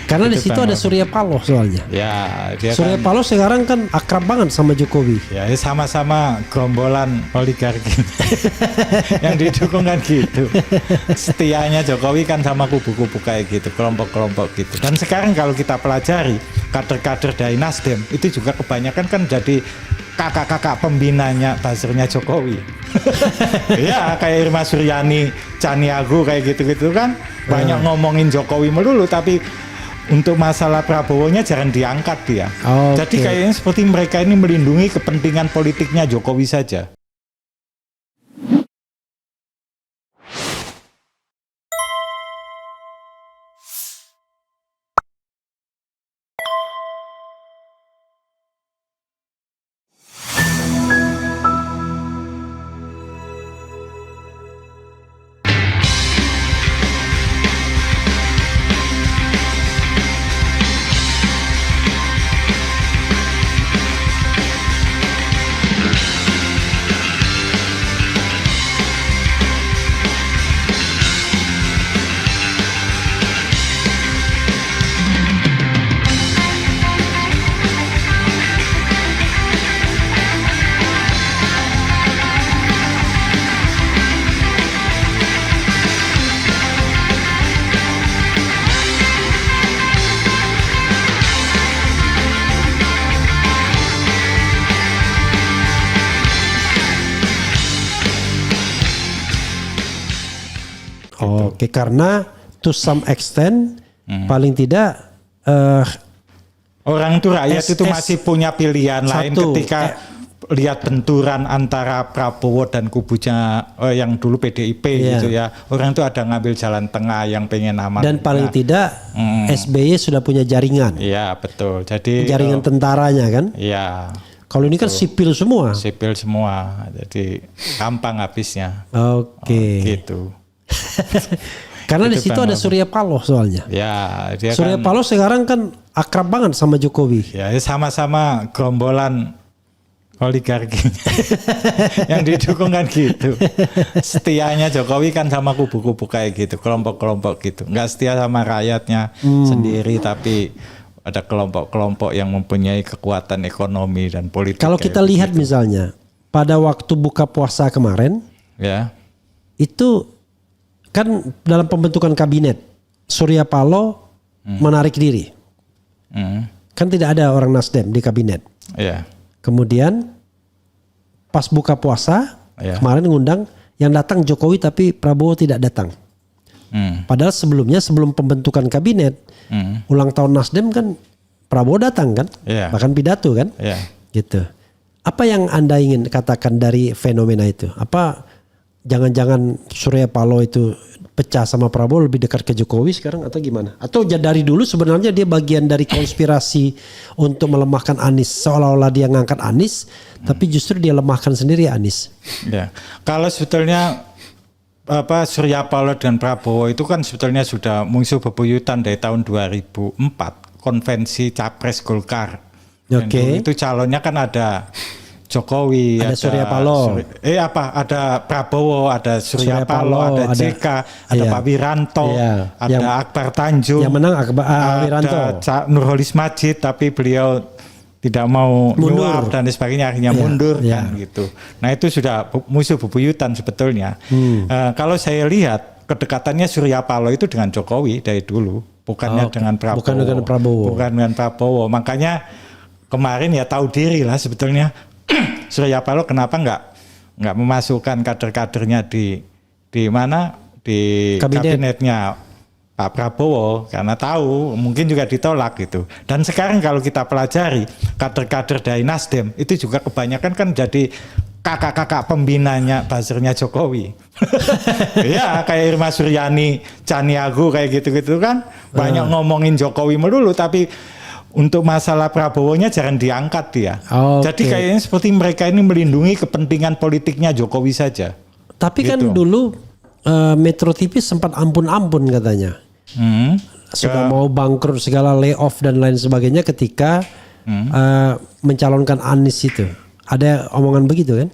Karena di Itu situ Bang ada Robi. Surya Paloh soalnya. Ya, dia Surya kan Paloh sekarang kan akrab banget sama Jokowi. ya sama-sama gerombolan oligarki yang didukung kan gitu. Setianya Jokowi kan sama kubu-kubu kayak gitu, kelompok-kelompok gitu. Dan sekarang kalau kita pelajari kader-kader dari Nasdem itu juga kebanyakan kan jadi kakak-kakak pembinanya buzzernya Jokowi. Ya kayak Irma Suryani, Caniago kayak gitu-gitu kan banyak ngomongin Jokowi melulu tapi untuk masalah Prabowo-nya jangan diangkat dia. Oke. Jadi kayaknya seperti mereka ini melindungi kepentingan politiknya Jokowi saja. Oke, karena to some extent paling tidak Orang itu rakyat itu SS masih punya pilihan lain satu, ketika lihat benturan antara Prabowo dan kubunya yang dulu PDIP Iya. gitu ya. Orang itu ada ngambil jalan tengah yang pengen aman. dan paling Nah, tidak SBY sudah punya jaringan, iya betul. Jadi jaringan tentaranya kan. iya Kalau ini kan sipil semua. sipil semua. Jadi gampang habisnya. Oke. Gitu. Karena di Itu situ Bang ada Robi. Surya Paloh soalnya. Ya, dia Surya kan Paloh sekarang kan akrab banget sama Jokowi. ya sama-sama gerombolan oligarki yang didukung kan gitu. Setianya Jokowi kan sama kubu-kubu kayak gitu, kelompok-kelompok gitu. Nggak setia sama rakyatnya sendiri, tapi ada kelompok-kelompok yang mempunyai kekuatan ekonomi dan politik. Kalau kayak kita lihat begitu. misalnya pada waktu buka puasa kemarin Ya, itu kan dalam pembentukan kabinet Surya Paloh menarik diri. Kan tidak ada orang Nasdem di kabinet. ya, Kemudian pas buka puasa Ya. kemarin ngundang yang datang Jokowi tapi Prabowo tidak datang. Padahal sebelumnya sebelum pembentukan kabinet ulang tahun Nasdem kan Prabowo datang kan, Iya. bahkan pidato kan, ya. gitu. Apa yang Anda ingin katakan dari fenomena itu? Apa jangan-jangan Surya Paloh itu pecah sama Prabowo lebih dekat ke Jokowi sekarang atau gimana? Atau dari dulu sebenarnya dia bagian dari konspirasi untuk melemahkan Anies, seolah-olah dia ngangkat Anies, tapi justru dia lemahkan sendiri Anies. Ya, kalau sebetulnya Surya Paloh dan Prabowo itu kan sebetulnya sudah musuh bebuyutan dari tahun 2004 konvensi Capres Golkar. Yang Oke. dulu itu calonnya kan ada Jokowi, Ada Surya Paloh. ada Prabowo, ada Surya, Surya Paloh, Paloh, ada ada- JK, ada iya. Pak Wiranto, Iya. ada Yang- Akbar Tanjung, yang menang Wiranto. ada Cak Nurholis Majid, tapi beliau tidak mau Mundur. nyuap dan sebagainya, akhirnya Iya, mundur iya. kan gitu. Nah itu sudah musuh bebuyutan sebetulnya. Kalau saya lihat kedekatannya Surya Paloh itu dengan Jokowi dari dulu, bukannya Oke. dengan Prabowo. Bukan dengan Prabowo. Bukan dengan Prabowo. Makanya kemarin ya tahu diri lah sebetulnya Surya Paloh kenapa nggak memasukkan kader-kadernya di mana di Kabinet. kabinetnya Pak Prabowo, karena tahu mungkin juga ditolak gitu. Dan sekarang kalau kita pelajari kader-kader dari Nasdem itu juga kebanyakan kan jadi kakak-kakak pembinanya buzzernya Jokowi. Ya kayak Irma Suryani, Caniago kayak gitu-gitu kan banyak ngomongin Jokowi melulu tapi untuk masalah Prabowo-nya jangan diangkat dia. Oke. Jadi kayaknya seperti mereka ini melindungi kepentingan politiknya Jokowi saja. Tapi kan Gitu. dulu Metro TV sempat ampun-ampun katanya. Sudah mau bangkrut segala layoff dan lain sebagainya ketika mencalonkan Anies itu. Ada omongan begitu kan?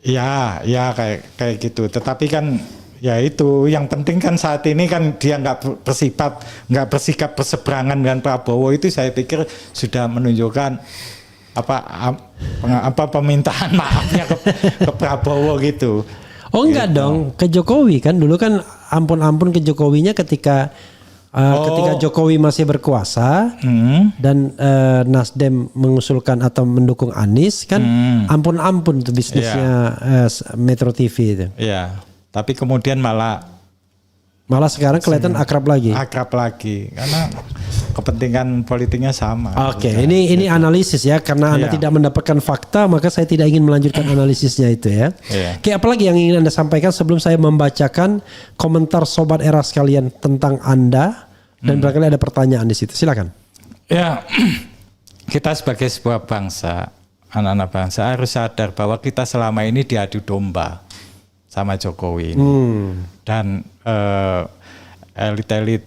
Ya kayak gitu. Tetapi kan Ya itu yang penting kan saat ini kan dia nggak bersikap berseberangan dengan Prabowo, itu saya pikir sudah menunjukkan apa permintaan maafnya ke Prabowo gitu. Oh enggak gitu. dong, ke Jokowi kan dulu kan ampun-ampun ke Jokowinya ketika Jokowi masih berkuasa dan Nasdem mengusulkan atau mendukung Anies kan ampun-ampun tuh bisnisnya Metro TV itu. Iya. Tapi kemudian malah sekarang kelihatan akrab lagi. Akrab lagi karena kepentingan politiknya sama. Oke, ini analisis ya, karena Anda tidak mendapatkan fakta maka saya tidak ingin melanjutkan analisisnya itu ya. Oke, apalagi yang ingin Anda sampaikan sebelum saya membacakan komentar sobat era sekalian tentang Anda dan barangkali ada pertanyaan di situ. Silakan. Ya, kita sebagai sebuah bangsa, anak-anak bangsa harus sadar bahwa kita selama ini diadu domba sama Jokowi ini. Dan elit-elit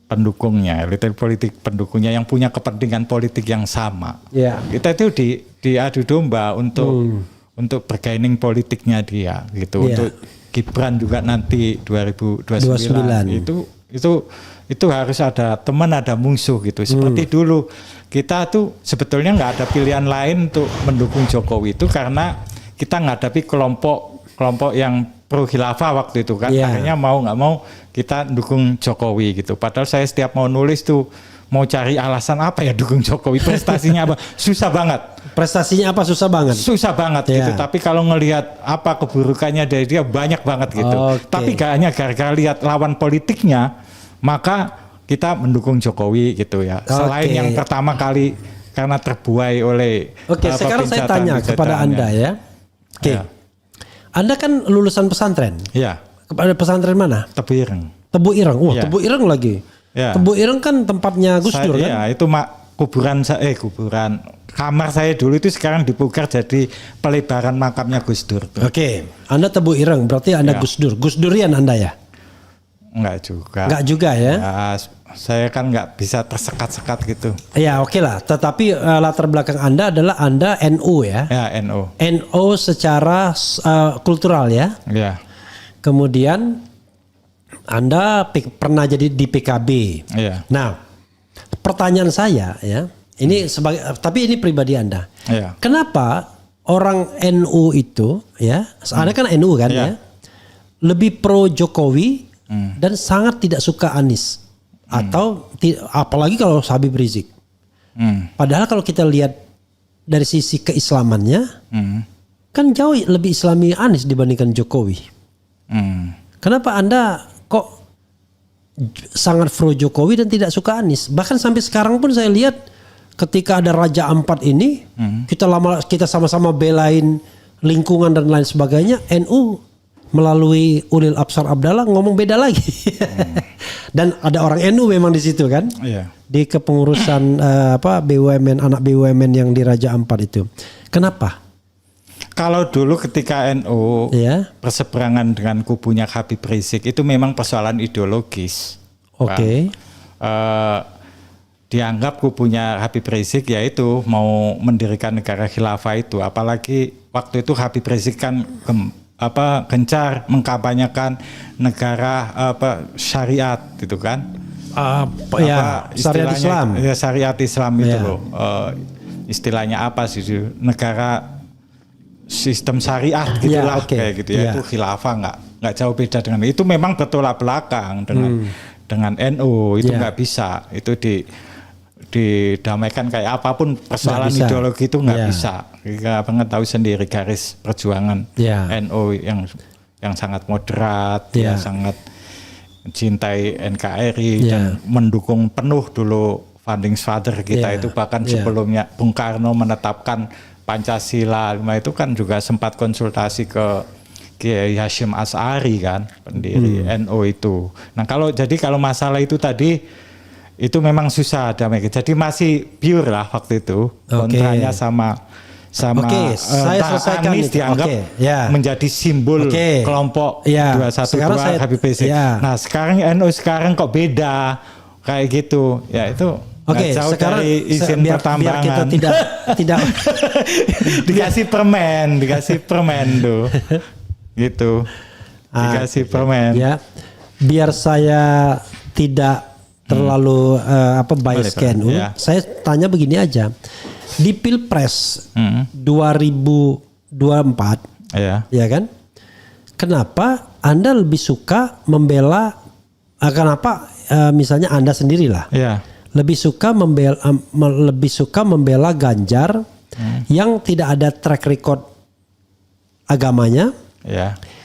pendukungnya, elit politik pendukungnya yang punya kepentingan politik yang sama. Kita itu diadu domba untuk bergaining politiknya dia gitu. Untuk Gibran juga nanti 2029 itu harus ada teman, ada musuh gitu. Seperti dulu kita tuh sebetulnya nggak ada pilihan lain untuk mendukung Jokowi itu karena kita menghadapi kelompok yang pro khilafah waktu itu kan. Akhirnya mau nggak mau kita dukung Jokowi gitu. Padahal saya setiap mau nulis tuh mau cari alasan apa ya dukung Jokowi, prestasinya apa, susah banget. Prestasinya apa susah banget? Susah banget gitu. Tapi kalau ngelihat apa keburukannya dari dia banyak banget gitu. Tapi gak hanya gara-gara lihat lawan politiknya, maka kita mendukung Jokowi gitu ya. Selain yang pertama kali karena terbuai oleh sekarang saya tanya kepada Anda ya. Anda kan lulusan pesantren. Iya. Kepada pesantren mana? Tebu Ireng. Tebu Ireng. Wah, Tebu Ireng lagi. Tebu Ireng kan tempatnya Gus Dur kan? Iya, itu kuburan kamar saya dulu itu sekarang dipugar jadi pelebaran makamnya Gus Dur. Oke. Anda Tebu Ireng, berarti Anda Gus Dur. Gus Durian Anda ya? Enggak juga. Enggak juga ya? Saya kan nggak bisa tersekat-sekat gitu. Ya oke lah, tetapi latar belakang Anda adalah Anda NU ya? Ya NU. NU secara kultural ya? Ya. Kemudian Anda pernah jadi di PKB. Ya. Nah, pertanyaan saya ya, ini tapi ini pribadi Anda. Ya. Kenapa orang NU itu ya, Anda kan NU kan ya, lebih pro Jokowi dan sangat tidak suka Anies? Atau apalagi kalau Habib Rizik. Padahal kalau kita lihat dari sisi keislamannya, kan jauh lebih Islami Anies dibandingkan Jokowi. Kenapa Anda kok sangat pro Jokowi dan tidak suka Anies? Bahkan sampai sekarang pun saya lihat ketika ada Raja Ampat ini, kita sama-sama belain lingkungan dan lain sebagainya. NU melalui Ulil Absar Abdallah ngomong beda lagi. Dan ada orang NU memang di situ kan? Di kepengurusan BUMN, anak BUMN yang di Raja Ampat itu. Kenapa? Kalau dulu ketika NU berseberangan dengan kubunya Habib Rizik itu memang persoalan ideologis. Dianggap kubunya Habib Rizik yaitu mau mendirikan negara khilafah itu. Apalagi waktu itu Habib Rizik kan gencar mengkampanyekan negara syariat gitu kan. Syariat Islam. Ya, syariat Islam itu loh. Istilahnya apa sih? Negara sistem syariat gitulah kayak gitu ya. Itu khilafah nggak jauh beda dengan itu. Memang bertolak belakang dengan NU itu nggak bisa. Itu didamaikan kayak apapun persoalan ideologi itu nggak bisa. Kita banget tahu sendiri garis perjuangan NU yang sangat moderat, yang sangat mencintai NKRI dan mendukung penuh dulu founding father kita itu, bahkan sebelumnya Bung Karno menetapkan Pancasila itu kan juga sempat konsultasi ke Kiai Hasyim Asy'ari kan, pendiri NU itu. Nah kalau masalah itu tadi itu memang susah damai. Jadi masih pure lah waktu itu kontranya sama saya selesaikan Anies dianggap menjadi simbol kelompok 212 Habib Rizik. Nah sekarang NU sekarang kok beda kayak gitu ya itu. Jauh sekarang dari izin pertambangan. Biar kita tidak dikasih permen tuh gitu. dikasih permen. Ya, biar saya tidak terlalu bias ke NU. Ya. Saya tanya begini aja. Di Pilpres 2024, ya kan? Kenapa Anda lebih suka membela? Kenapa misalnya Anda sendirilah lebih suka membela Ganjar yang tidak ada track record agamanya,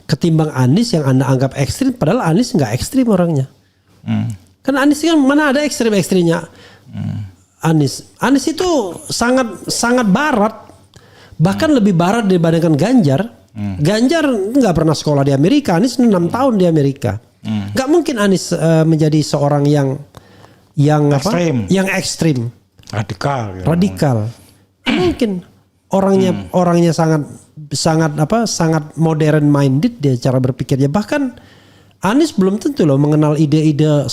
ketimbang Anies yang Anda anggap ekstrim, padahal Anies nggak ekstrim orangnya. Kan Anies kan mana ada ekstrim-ekstrimnya. Anies itu sangat barat, bahkan lebih barat dibandingkan Ganjar. Ganjar nggak pernah sekolah di Amerika, Anies 6 tahun di Amerika. Nggak mungkin Anies menjadi seorang yang ekstrim, radikal. Mungkin orangnya sangat modern minded dia cara berpikirnya. Bahkan Anies belum tentu loh mengenal ide-ide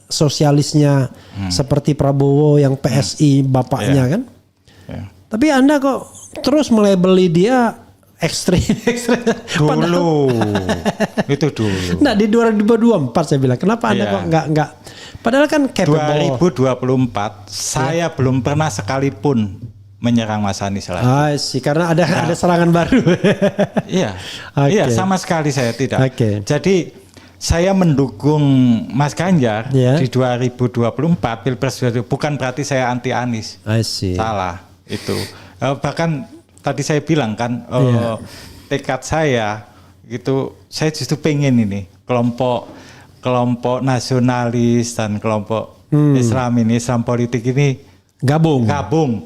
sosialisnya seperti Prabowo yang PSI bapaknya kan. Tapi Anda kok terus melabeli dia ekstrim. Dulu. Itu dulu. Nah di 2024 saya bilang kenapa Anda kok nggak padahal kan capable. 2024 saya belum pernah sekalipun menyerang Mas Anies lagi. Sih karena ada serangan baru. Iya. Iya, sama sekali saya tidak. Jadi saya mendukung Mas Ganjar di 2024 Pilpres, bukan berarti saya anti Anies. Salah itu. Bahkan tadi saya bilang kan tekad saya gitu, saya justru pengen ini kelompok nasionalis dan kelompok Islam politik ini gabung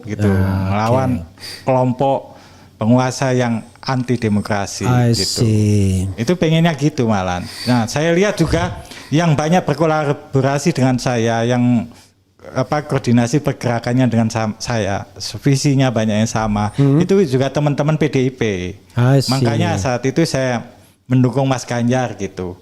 gitu melawan kelompok penguasa yang anti demokrasi gitu. Itu pengennya gitu malah. Nah, saya lihat juga yang banyak berkolaborasi dengan saya, yang koordinasi pergerakannya dengan saya, visinya banyak yang sama. Itu juga teman-teman PDIP. Makanya saat itu saya mendukung Mas Ganjar gitu.